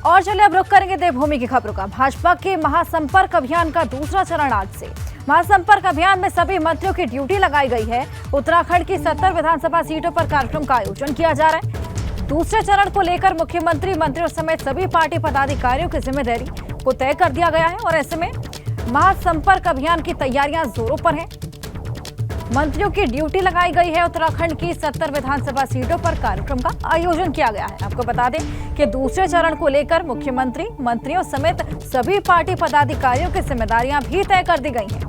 और चलिए अब रुक करेंगे देवभूमि की खबरों का। भाजपा के महासंपर्क अभियान का दूसरा चरण आज से। महासंपर्क अभियान में सभी मंत्रियों की ड्यूटी लगाई गई है। उत्तराखंड की 70 विधानसभा सीटों पर कार्यक्रम का आयोजन किया जा रहा है। दूसरे चरण को लेकर मुख्यमंत्री, मंत्रियों समेत सभी पार्टी पदाधिकारियों की जिम्मेदारी को तय कर दिया गया है और ऐसे में महासंपर्क अभियान की तैयारियां जोरों पर हैं। मंत्रियों की ड्यूटी लगाई गई है। उत्तराखंड की 70 विधानसभा सीटों पर कार्यक्रम का आयोजन किया गया है। आपको बता दें कि दूसरे चरण को लेकर मुख्यमंत्री, मंत्रियों समेत सभी पार्टी पदाधिकारियों की जिम्मेदारियां भी तय कर दी गई हैं।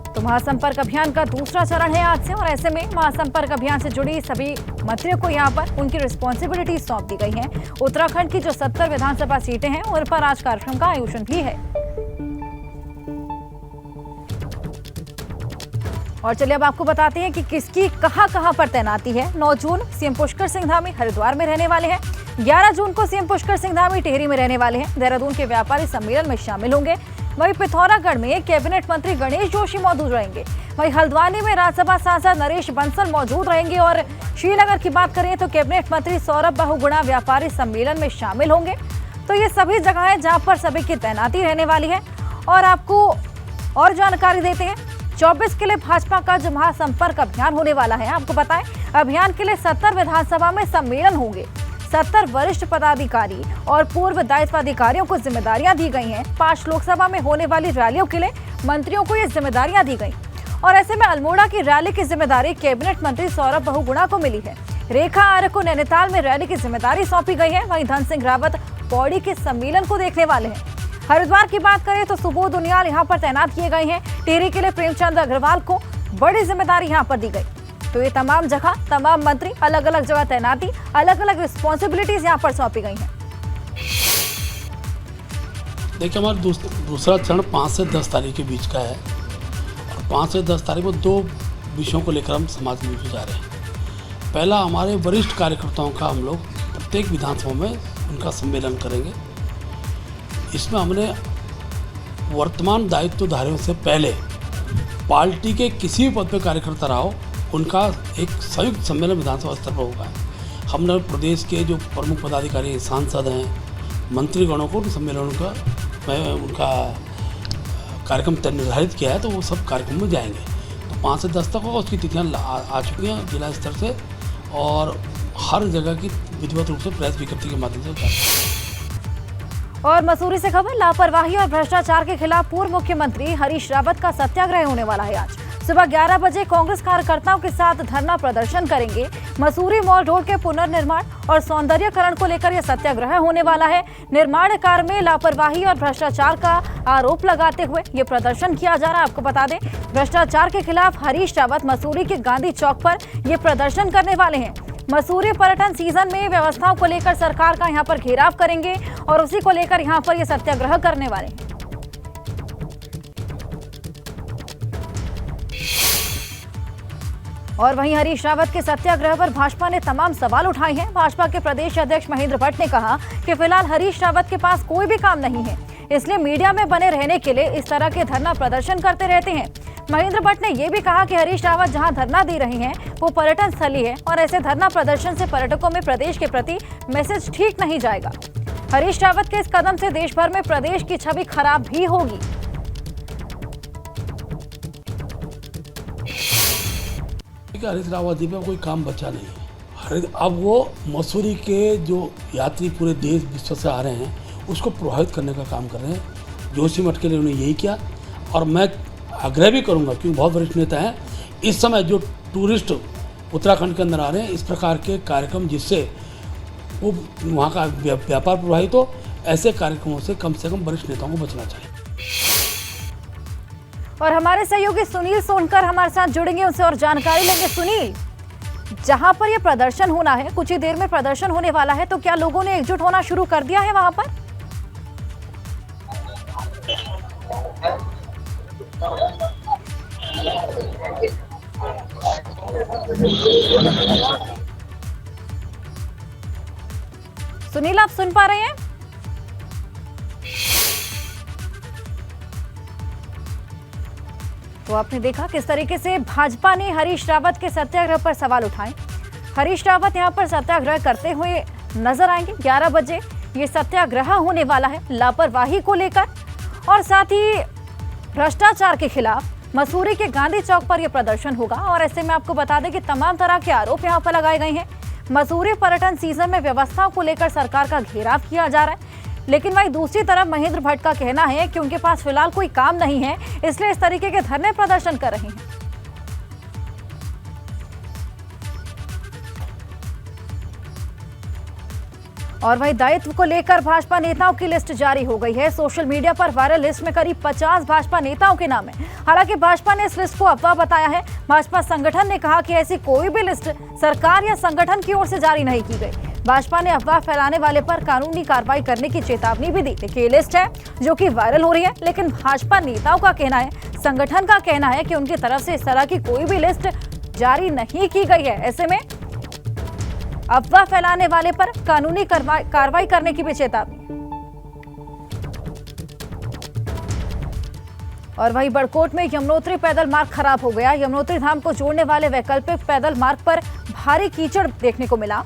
तो महासंपर्क अभियान का दूसरा चरण है आज से और ऐसे में महासंपर्क अभियान से जुड़ी सभी मंत्रियों को यहां पर उनकी रिस्पॉन्सिबिलिटी सौंप दी गई है। उत्तराखंड की जो 70 विधानसभा सीटें हैं उन पर आज कार्यक्रम का आयोजन भी है। और चलिए अब आपको बताते हैं कि किसकी कहां पर तैनाती है। 9 जून सीएम पुष्कर सिंह धामी हरिद्वार में रहने वाले हैं। 11 जून को सीएम पुष्कर सिंह धामी टिहरी में रहने वाले हैं। देहरादून के व्यापारी सम्मेलन में शामिल होंगे। वहीं पिथौरागढ़ में कैबिनेट मंत्री गणेश जोशी मौजूद रहेंगे। वहीं हल्द्वानी में राज्यसभा सांसद नरेश बंसल मौजूद रहेंगे और श्रीनगर की बात करें तो कैबिनेट मंत्री सौरभ बहुगुणा व्यापारी सम्मेलन में शामिल होंगे। तो ये सभी जगह है जहां पर सभी की तैनाती रहने वाली है। और आपको और जानकारी देते हैं, 24 के लिए भाजपा का जो महासंपर्क अभियान होने वाला है, आपको बताएं अभियान के लिए 70 विधानसभा में सम्मेलन होंगे। 70 वरिष्ठ पदाधिकारी और पूर्व दायित्व अधिकारियों को जिम्मेदारियां दी गई हैं। 5 लोकसभा में होने वाली रैलियों के लिए मंत्रियों को ये जिम्मेदारियां दी गई और ऐसे में अल्मोड़ा की रैली की जिम्मेदारी कैबिनेट मंत्री सौरभ बहुगुणा को मिली है। रेखा आर्य को नैनीताल में रैली की जिम्मेदारी सौंपी गई है। वहीं धन सिंह रावत पौड़ी के सम्मेलन को देखने वाले हैं। हरिद्वार की बात करें तो सुबोध उनियाल यहां पर तैनात किए गए हैं। टिहरी के लिए प्रेमचंद अग्रवाल को बड़ी जिम्मेदारी यहां पर दी गई। तो ये तमाम जगह तमाम मंत्री अलग अलग जगह तैनाती, अलग अलग रिस्पॉन्सिबिलिटीज यहां पर सौंपी गई हैं। देखिए हमारा दूसरा चरण 5 से 10 तारीख के बीच का है और 5 से 10 तारीख को 2 विषयों को लेकर हम समाज में जा रहे हैं। पहला, हमारे वरिष्ठ कार्यकर्ताओं का हम लोग प्रत्येक विधानसभा में उनका सम्मेलन करेंगे। इसमें हमने वर्तमान दायित्वधारियों से पहले पार्टी के किसी भी पद पर कार्यकर्ता रहा हो, उनका एक संयुक्त सम्मेलन विधानसभा स्तर पर होगा। हमने प्रदेश के जो प्रमुख पदाधिकारी, सांसद हैं, मंत्रीगणों को सम्मेलन उनका कार्यक्रम तय निर्धारित किया है, तो वो सब कार्यक्रम में जाएंगे। तो 5 से 10 तक होगा। उसकी तिथियाँ आ चुकी हैं जिला स्तर से और हर जगह की विधिवत रूप से प्रेस विज्ञप्ति के माध्यम से। और मसूरी से खबर, लापरवाही और भ्रष्टाचार के खिलाफ पूर्व मुख्यमंत्री हरीश रावत का सत्याग्रह होने वाला है। आज सुबह 11 बजे कांग्रेस कार्यकर्ताओं के साथ धरना प्रदर्शन करेंगे। मसूरी मॉल रोड के पुनर्निर्माण और सौंदर्यीकरण को लेकर यह सत्याग्रह होने वाला है। निर्माण कार्य में लापरवाही और भ्रष्टाचार का आरोप लगाते हुए ये प्रदर्शन किया जा रहा है। आपको बता दें, भ्रष्टाचार के खिलाफ हरीश रावत मसूरी के गांधी चौक पर ये प्रदर्शन करने वाले हैं। मसूरी पर्यटन सीजन में व्यवस्थाओं को लेकर सरकार का यहां पर घेराव करेंगे और उसी को लेकर यहां पर ये सत्याग्रह करने वाले हैं। और वहीं हरीश रावत के सत्याग्रह पर भाजपा ने तमाम सवाल उठाए हैं। भाजपा के प्रदेश अध्यक्ष महेंद्र भट्ट ने कहा कि फिलहाल हरीश रावत के पास कोई भी काम नहीं है, इसलिए मीडिया में बने रहने के लिए इस तरह के धरना प्रदर्शन करते रहते हैं। महेंद्र भट्ट ने यह भी कहा कि हरीश रावत जहां धरना दे रहे हैं वो पर्यटन स्थली है और ऐसे धरना प्रदर्शन से पर्यटकों में प्रदेश के प्रति मैसेज ठीक नहीं जाएगा। हरीश रावत के इस कदम से देश भर में प्रदेश की छवि खराब भी होगी। हरीश रावत जी पे कोई काम बचा नहीं है। अब वो मसूरी के जो यात्री पूरे देश विश्व से आ रहे हैं उसको प्रभावित करने का काम कर रहे हैं। जोशीमठ के लिए उन्होंने यही किया और मैं आग्रह भी करूंगा, क्योंकि बहुत वरिष्ठ नेता हैं, इस समय जो टूरिस्ट उत्तराखंड के अंदर आ रहे हैं, इस प्रकार के कार्यक्रम जिससे वो वहाँ का व्यापार प्रभावित हो, ऐसे कार्यक्रमों से कम वरिष्ठ नेताओं को बचना चाहिए। और हमारे सहयोगी सुनील सोनकर हमारे साथ जुड़ेंगे, उनसे और जानकारी लेंगे। सुनील, जहां पर ये प्रदर्शन होना है, कुछ ही देर में प्रदर्शन होने वाला है, तो क्या लोगों ने एकजुट होना शुरू कर दिया है वहां पर? सुनील, आप सुन पा रहे हैं? तो आपने देखा किस तरीके से भाजपा ने हरीश रावत के सत्याग्रह पर सवाल उठाए। हरीश रावत यहां पर सत्याग्रह करते हुए नजर आएंगे। 11 बजे ये सत्याग्रह होने वाला है लापरवाही को लेकर और साथ ही भ्रष्टाचार के खिलाफ मसूरी के गांधी चौक पर यह प्रदर्शन होगा। और ऐसे में आपको बता दें कि तमाम तरह के आरोप यहां पर लगाए गए हैं। मसूरी पर्यटन सीजन में व्यवस्थाओं को लेकर सरकार का घेराव किया जा रहा है, लेकिन वहीं दूसरी तरफ महेंद्र भट्ट का कहना है कि उनके पास फिलहाल कोई काम नहीं है, इसलिए इस तरीके के धरने प्रदर्शन कर रहे हैं। और वहीं दायित्व को लेकर भाजपा नेताओं की लिस्ट जारी हो गई है। सोशल मीडिया पर वायरल लिस्ट में करीब 50 भाजपा नेताओं के नाम है। हालांकि भाजपा ने इस लिस्ट को अफवाह बताया है। भाजपा संगठन ने कहा कि ऐसी कोई भी लिस्ट सरकार या संगठन की ओर से जारी नहीं की गई। भाजपा ने अफवाह फैलाने वाले पर कानूनी कार्रवाई करने की चेतावनी भी दी। देखिए, लिस्ट है जो कि वायरल हो रही है, लेकिन भाजपा नेताओं का कहना है, संगठन का कहना है कि उनकी तरफ से इस तरह की कोई भी लिस्ट जारी नहीं की गई है। ऐसे में अफवाह फैलाने वाले पर कानूनी कार्रवाई करने की भी चेतावनी। और वहीं बड़कोट में यमुनोत्री पैदल मार्ग खराब हो गया। यमुनोत्री धाम को जोड़ने वाले वैकल्पिक पैदल मार्ग पर भारी कीचड़ देखने को मिला।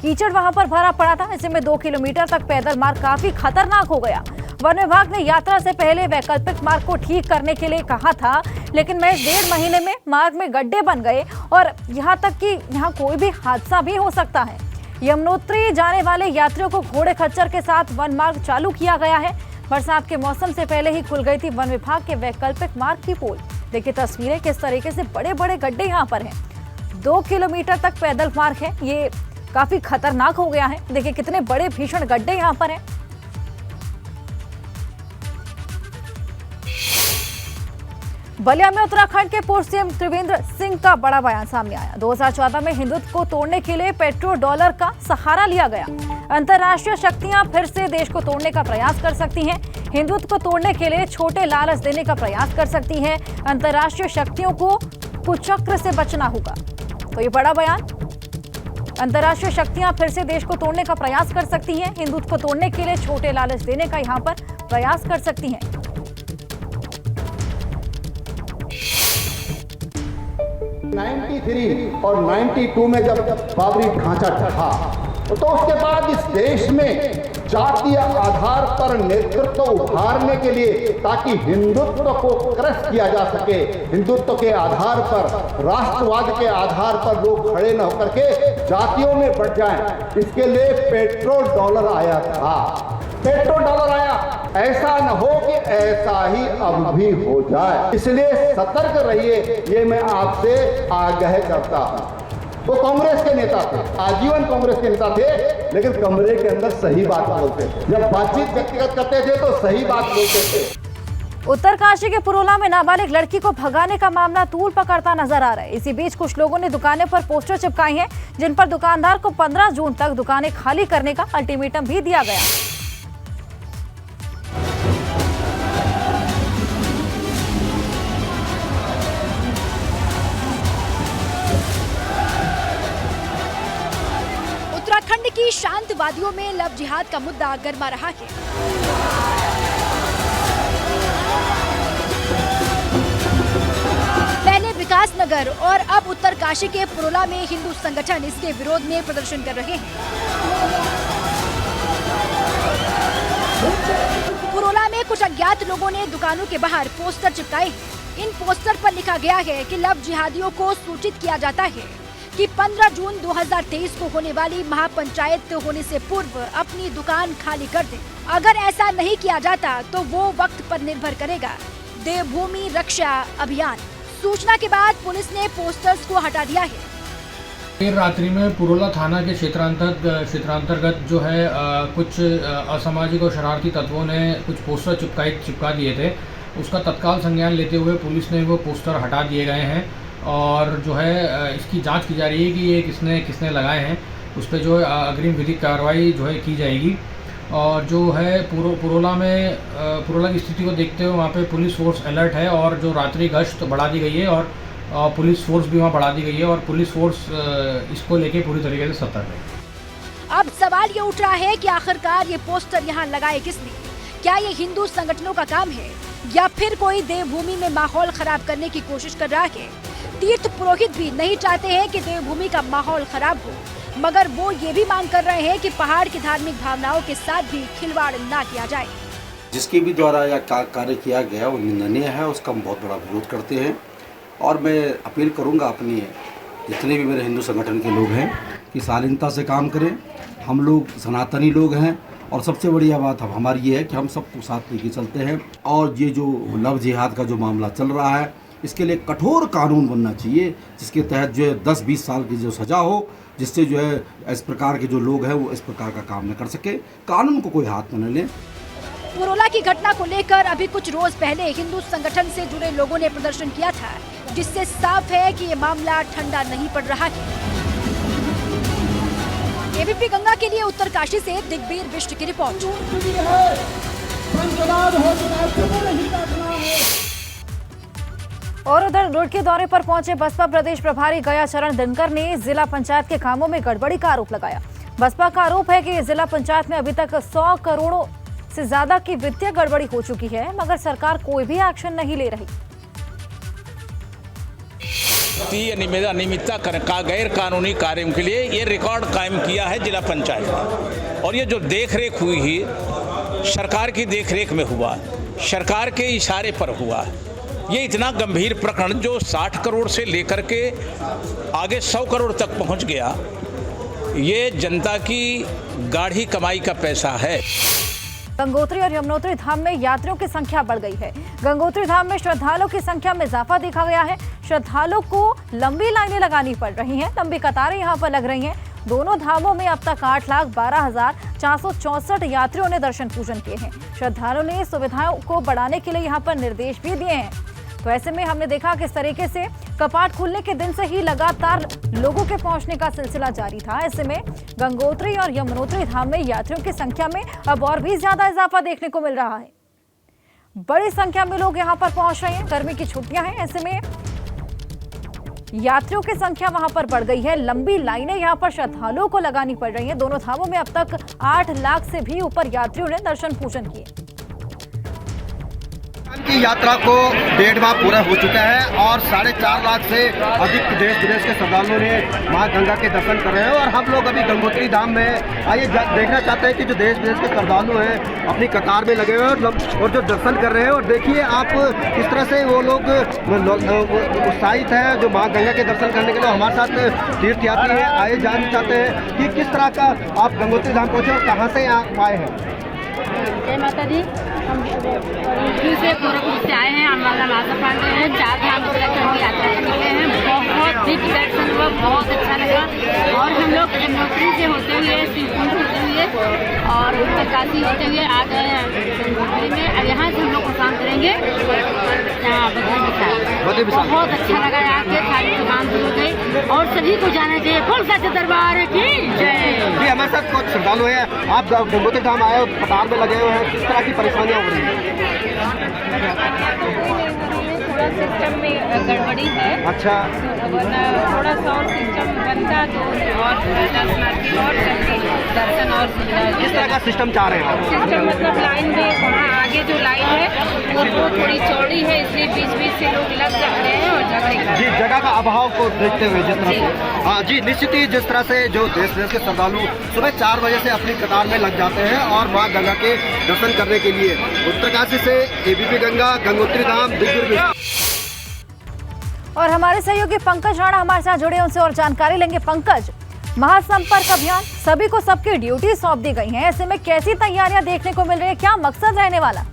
कीचड़ वहां पर भरा पड़ा था। ऐसे में 2 किलोमीटर तक पैदल मार्ग काफी खतरनाक हो गया। वन विभाग ने यात्रा से पहले वैकल्पिक मार्ग को ठीक करने के लिए कहा था, लेकिन महज 1.5 महीने में मार्ग में गड्ढे बन गए और यहाँ तक कि यहाँ कोई भी हादसा भी हो सकता है। यमुनोत्री जाने वाले यात्रियों को घोड़े खच्चर के साथ वन मार्ग चालू किया गया है। बरसात के मौसम से पहले ही खुल गई थी वन विभाग के वैकल्पिक मार्ग की पोल। देखिए तस्वीरें, किस तरीके से बड़े बड़े गड्ढे यहाँ पर हैं। 2 किलोमीटर तक पैदल मार्ग है, ये काफी खतरनाक हो गया है। देखिए कितने बड़े भीषण गड्ढे यहाँ पर हैं। बलिया में उत्तराखंड के पूर्व सीएम त्रिवेंद्र सिंह का बड़ा बयान सामने आया। 2014 में हिंदुत्व को तोड़ने के लिए पेट्रो डॉलर का सहारा लिया गया। अंतर्राष्ट्रीय शक्तियां फिर से देश को तोड़ने का प्रयास कर सकती हैं। हिंदुत्व को तोड़ने के लिए छोटे लालच देने का प्रयास कर सकती हैं। अंतर्राष्ट्रीय शक्तियों को कुचक्र से बचना होगा। तो ये बड़ा बयान, अंतर्राष्ट्रीय शक्तियां फिर से देश को तोड़ने का प्रयास कर सकती हैं। हिंदुत्व को तोड़ने के लिए छोटे लालच देने का यहाँ पर प्रयास कर सकती हैं। 93 और 92 में जब बाबरी ढांचा था तो उसके बाद इस देश में जातीय आधार पर नेतृत्व उभारने के लिए, ताकि हिंदुत्व को क्रश किया जा सके, हिंदुत्व के आधार पर, राष्ट्रवाद के आधार पर लोग खड़े न होकर के जातियों में बढ़ जाएं, इसके लिए पेट्रोल डॉलर आया था। पेट्रोल डॉलर आया, ऐसा न हो कि ऐसा ही अब भी हो जाए, इसलिए सतर्क रहिए, ये मैं आपसे आगाह करता हूं। वो कांग्रेस के नेता थे, आजीवन कांग्रेस के नेता थे, लेकिन कमरे के अंदर सही बात बोलते थे। जब बातचीत व्यक्तिगत करते थे तो सही बात बोलते थे। उत्तरकाशी के पुरोला में नाबालिग लड़की को भगाने का मामला तूल पकड़ता नजर आ रहा है। इसी बीच कुछ लोगों ने दुकानें पर पोस्टर चिपकाए हैं, जिन पर दुकानदार को 15 जून तक दुकानें खाली करने का अल्टीमेटम भी दिया गया। उत्तराखंड की शांत वादियों में लव जिहाद का मुद्दा गर्मा रहा है। पहले विकासनगर और अब उत्तरकाशी के पुरोला में हिंदू संगठन इसके विरोध में प्रदर्शन कर रहे हैं। पुरोला में कुछ अज्ञात लोगों ने दुकानों के बाहर पोस्टर चिपकाए हैं। इन पोस्टर पर लिखा गया है कि लव जिहादियों को सूचित किया जाता है कि 15 जून 2023 को होने वाली महापंचायत होने से पूर्व अपनी दुकान खाली कर दें। अगर ऐसा नहीं किया जाता तो वो वक्त पर निर्भर करेगा। देवभूमि रक्षा अभियान। सूचना के बाद पुलिस ने पोस्टर्स को हटा दिया है। देर रात्रि में पुरोला थाना के क्षेत्रांतर्गत जो है कुछ असामाजिक और शरारती तत्वों ने कुछ पोस्टर चिपका दिए थे। उसका तत्काल संज्ञान लेते हुए पुलिस ने वो पोस्टर हटा दिए गए हैं और जो है इसकी जांच की जा रही है कि ये किसने लगाए हैं। उस पर जो है अग्रिम विधिक कार्रवाई जो है की जाएगी। और जो है पुरोला की स्थिति को देखते हुए वहाँ पे पुलिस फोर्स अलर्ट है और जो रात्रि गश्त बढ़ा दी गई है और पुलिस फोर्स भी वहाँ बढ़ा दी गई है और पुलिस फोर्स इसको लेके पूरी तरीके से सतर्क है। अब सवाल ये उठ रहा है कि आखिरकार ये पोस्टर यहाँ लगाए किसने? क्या ये हिंदू संगठनों का काम है या फिर कोई देवभूमि में माहौल खराब करने की कोशिश कर रहा है? तीर्थ पुरोहित भी नहीं चाहते हैं कि देवभूमि का माहौल खराब हो, मगर वो ये भी मांग कर रहे हैं कि पहाड़ की धार्मिक भावनाओं के साथ भी खिलवाड़ ना किया जाए। जिसके भी द्वारा यह कार्य किया गया वो निंदनीय है, उसका हम बहुत बड़ा विरोध करते हैं। और मैं अपील करूंगा अपनी जितने भी मेरे हिंदू संगठन के लोग हैं कि शालीनता से काम करें। हम लोग सनातनी लोग हैं और सबसे बढ़िया बात अब हमारी ये है कि हम सबको साथ लेके चलते हैं। और ये जो लव जिहाद का जो मामला चल रहा है, इसके लिए कठोर कानून बनना चाहिए, जिसके तहत जो है 10-20 साल की जो सज़ा हो, जिससे जो है इस प्रकार के जो लोग हैं वो इस प्रकार का काम न कर सके, कानून को कोई हाथ में न ले। पुरोला की घटना को लेकर अभी कुछ रोज पहले हिंदू संगठन से जुड़े लोगों ने प्रदर्शन किया था, जिससे साफ है कि ये मामला ठंडा नहीं पड़ रहा है। एबीपी गंगा के लिए उत्तरकाशी से दिग्वीर बिष्ट की रिपोर्ट। और उधर रुड़की दौरे पर पहुंचे बसपा प्रदेश प्रभारी गया चरण दिनकर ने जिला पंचायत के कामों में गड़बड़ी का आरोप लगाया। बसपा का आरोप है कि जिला पंचायत में अभी तक 100 करोड़ से ज्यादा की वित्तीय गड़बड़ी हो चुकी है, मगर सरकार कोई भी एक्शन नहीं ले रही। अनियमितता का गैर कानूनी कार्यों के लिए ये रिकॉर्ड कायम किया है जिला पंचायत ने। और ये जो देखरेख हुई है सरकार की देखरेख में हुआ, सरकार के इशारे पर हुआ। ये इतना गंभीर प्रकरण जो 60 करोड़ से लेकर के आगे 100 करोड़ तक पहुंच गया, ये जनता की गाढ़ी कमाई का पैसा है। गंगोत्री और यमुनोत्री धाम में यात्रियों की संख्या बढ़ गई है। गंगोत्री धाम में श्रद्धालुओं की संख्या में इजाफा देखा गया है। श्रद्धालुओं को लंबी लाइनें लगानी पड़ रही हैं, लंबी कतारें यहां पर लग रही हैं। दोनों धामों में अब तक 8,12,464 यात्रियों ने दर्शन पूजन किए हैं। श्रद्धालुओं ने सुविधाओं को बढ़ाने के लिए यहां पर निर्देश भी दिए हैं। तो ऐसे में हमने देखा किस तरीके से कपाट खुलने के दिन से ही लगातार लोगों के पहुंचने का सिलसिला जारी था। ऐसे में गंगोत्री और यमुनोत्री धाम में यात्रियों की संख्या में अब और भी ज्यादा इजाफा देखने को मिल रहा है। बड़ी संख्या में लोग यहां पर पहुंच रहे हैं। गर्मी की छुट्टियां हैं, ऐसे में यात्रियों की संख्या वहां पर बढ़ गई है। लंबी लाइनें यहां पर श्रद्धालुओं को लगानी पड़ रही हैं। दोनों धामों में अब तक 8 लाख से भी ऊपर यात्रियों ने दर्शन पूजन किए। की यात्रा को 1.5 माह पूरा हो चुका है और 4.5 लाख से अधिक देश विदेश के श्रद्धालुओं ने मां गंगा के दर्शन कर रहे हैं। और हम लोग अभी गंगोत्री धाम में आइए देखना चाहते हैं कि जो देश विदेश के श्रद्धालु हैं अपनी कतार में लगे हुए हैं और जो दर्शन कर रहे हैं। और देखिए आप किस तरह से वो लोग उत्साहित हैं जो मां गंगा के दर्शन करने के लिए हमारे साथ तीर्थ यात्री हैं। आइए जानना चाहते हैं कि किस तरह का आप गंगोत्री धाम पहुँचे और कहाँ से आप आए हैं। जय माता दी। हम यूपी से गोरखपुर से आए हैं। हमारा माता पांडे हैं। 4 धाम की यात्रा निकले हैं। बहुत दिव्य दर्शन हुआ, बहुत अच्छा लगा। और हम लोग यमुनोत्री से होते हुए, शिवकुंड होते हुए और उत्तरकाशी होते हुए आ गए हैं गंगोत्री में। अब यहाँ से हम लोग प्रस्थान करेंगे यहाँ बद्री विशाल। बहुत अच्छा लगा यहाँ के, सारी दुकान शुरू हो गई और सभी को जाना चाहिए। फुल सच दरबार की जय। जी हमारे साथ कुछ श्रद्धालु हैं। आप गंगोत्री धाम आए हो, कतार में लगे हुए हैं, किस तरह की परेशानियाँ हो रही हैं? थोड़ा सिस्टम में गड़बड़ी है। अच्छा, वरना थोड़ा सा और सिस्टम बनता तो और दर्शन और सुविधा। किस तरह का सिस्टम चाह रहे हैं? सिस्टम मतलब लाइन में वहाँ आगे जो लाइन है वो थोड़ी चौड़ी है, इसलिए बीच से लोग लग जा रहे हैं और झगड़े। जी जगह का अभाव को देखते हुए जिस तरह से, हाँ जी निश्चित ही जिस तरह से जो देश विदेश के श्रद्धालु सुबह 4 बजे से अपनी कतार में लग जाते हैं और मां गंगा के दर्शन करने के लिए। उत्तरकाशी से एबीपी गंगा, गंगोत्री धाम, दिग्विजय। और हमारे सहयोगी पंकज राणा हमारे साथ जुड़े, उनसे और जानकारी लेंगे। पंकज, महासंपर्क अभियान सभी को सबकी ड्यूटी सौंप दी गई है, ऐसे में कैसी तैयारियां देखने को मिल रही है, क्या मकसद रहने वाला?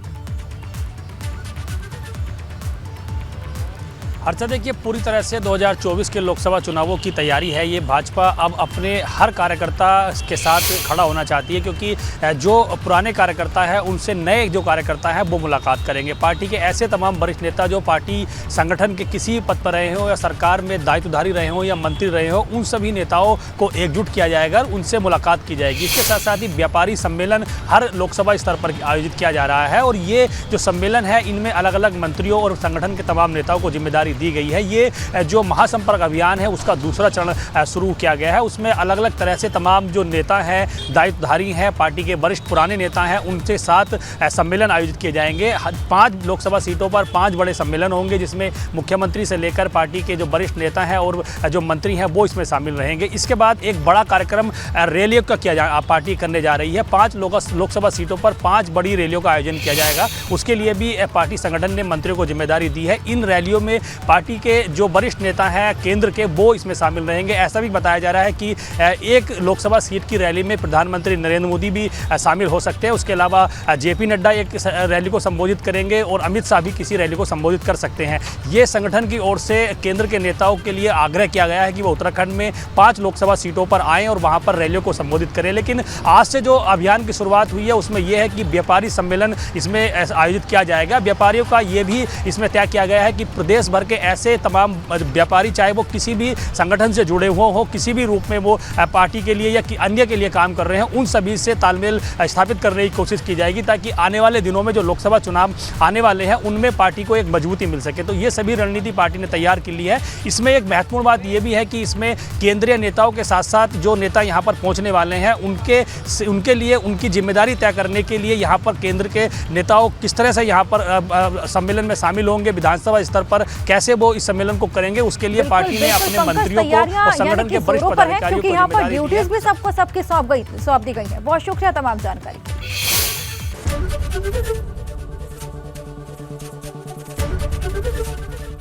अर्चा देखिए, पूरी तरह से 2024 के लोकसभा चुनावों की तैयारी है। ये भाजपा अब अपने हर कार्यकर्ता के साथ खड़ा होना चाहती है, क्योंकि जो पुराने कार्यकर्ता हैं उनसे नए जो कार्यकर्ता हैं वो मुलाकात करेंगे। पार्टी के ऐसे तमाम वरिष्ठ नेता जो पार्टी संगठन के किसी पद पर रहे हों या सरकार में दायित्वधारी रहे हों या मंत्री रहे हों, उन सभी नेताओं को एकजुट किया जाएगा, उनसे मुलाकात की जाएगी। इसके साथ साथ ही व्यापारी सम्मेलन हर लोकसभा स्तर पर आयोजित किया जा रहा है और ये जो सम्मेलन है इनमें अलग अलग मंत्रियों और संगठन के तमाम नेताओं को जिम्मेदारी जिम्मेदारी दी गई है। ये जो महासंपर्क अभियान है उसका दूसरा चरण शुरू किया गया है। उसमें अलग अलग तरह से तमाम जो नेता हैं, दायित्वधारी हैं, पार्टी के वरिष्ठ पुराने नेता हैं, उनके साथ सम्मेलन आयोजित किए जाएंगे। 5 लोकसभा सीटों पर 5 बड़े सम्मेलन होंगे, जिसमें मुख्यमंत्री से लेकर पार्टी के जो वरिष्ठ नेता हैं और जो मंत्री हैं वो इसमें शामिल रहेंगे। इसके बाद एक बड़ा कार्यक्रम रैलियों का पार्टी करने जा रही है। 5 लोकसभा सीटों पर 5 बड़ी रैलियों का आयोजन किया जाएगा। उसके लिए भी पार्टी संगठन ने मंत्रियों को जिम्मेदारी दी है। इन रैलियों में पार्टी के जो वरिष्ठ नेता हैं केंद्र के, वो इसमें शामिल रहेंगे। ऐसा भी बताया जा रहा है कि एक लोकसभा सीट की रैली में प्रधानमंत्री नरेंद्र मोदी भी शामिल हो सकते हैं। उसके अलावा जेपी नड्डा एक रैली को संबोधित करेंगे और अमित शाह भी किसी रैली को संबोधित कर सकते हैं। ये संगठन की ओर से केंद्र के नेताओं के लिए आग्रह किया गया है कि वो उत्तराखंड में 5 लोकसभा सीटों पर आएँ और वहाँ पर रैलियों को संबोधित करें। लेकिन आज से जो अभियान की शुरुआत हुई है उसमें यह है कि व्यापारी सम्मेलन इसमें आयोजित किया जाएगा। व्यापारियों का ये भी इसमें तय किया गया है कि प्रदेश भर के ऐसे तमाम व्यापारी, चाहे वो किसी भी संगठन से जुड़े हुए हो, किसी भी रूप में वो पार्टी के लिए या अन्य के लिए काम कर रहे हैं, उन सभी से तालमेल स्थापित करने की कोशिश की जाएगी ताकि आने वाले दिनों में जो लोकसभा चुनाव आने वाले हैं उनमें पार्टी को एक मजबूती मिल सके। तो ये सभी रणनीति पार्टी ने तैयार की ली है। इसमें एक महत्वपूर्ण बात ये भी है कि इसमें केंद्रीय नेताओं के साथ साथ जो नेता यहाँ पर पहुँचने वाले हैं उनके लिए उनकी जिम्मेदारी तय करने के लिए यहाँ पर केंद्र के नेताओं किस तरह से यहाँ पर सम्मेलन में शामिल होंगे, विधानसभा स्तर पर कैसे वो इस सम्मेलन को करेंगे, उसके लिए पार्टी ने अपने मंत्रियों को और संगठन के वरिष्ठ पदाधिकारियों को यहाँ पर ड्यूटीज भी सबके सौंप दी गई है। बहुत शुक्रिया तमाम जानकारी के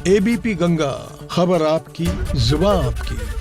लिए। एबीपी गंगा, खबर आपकी, जुबान आपकी।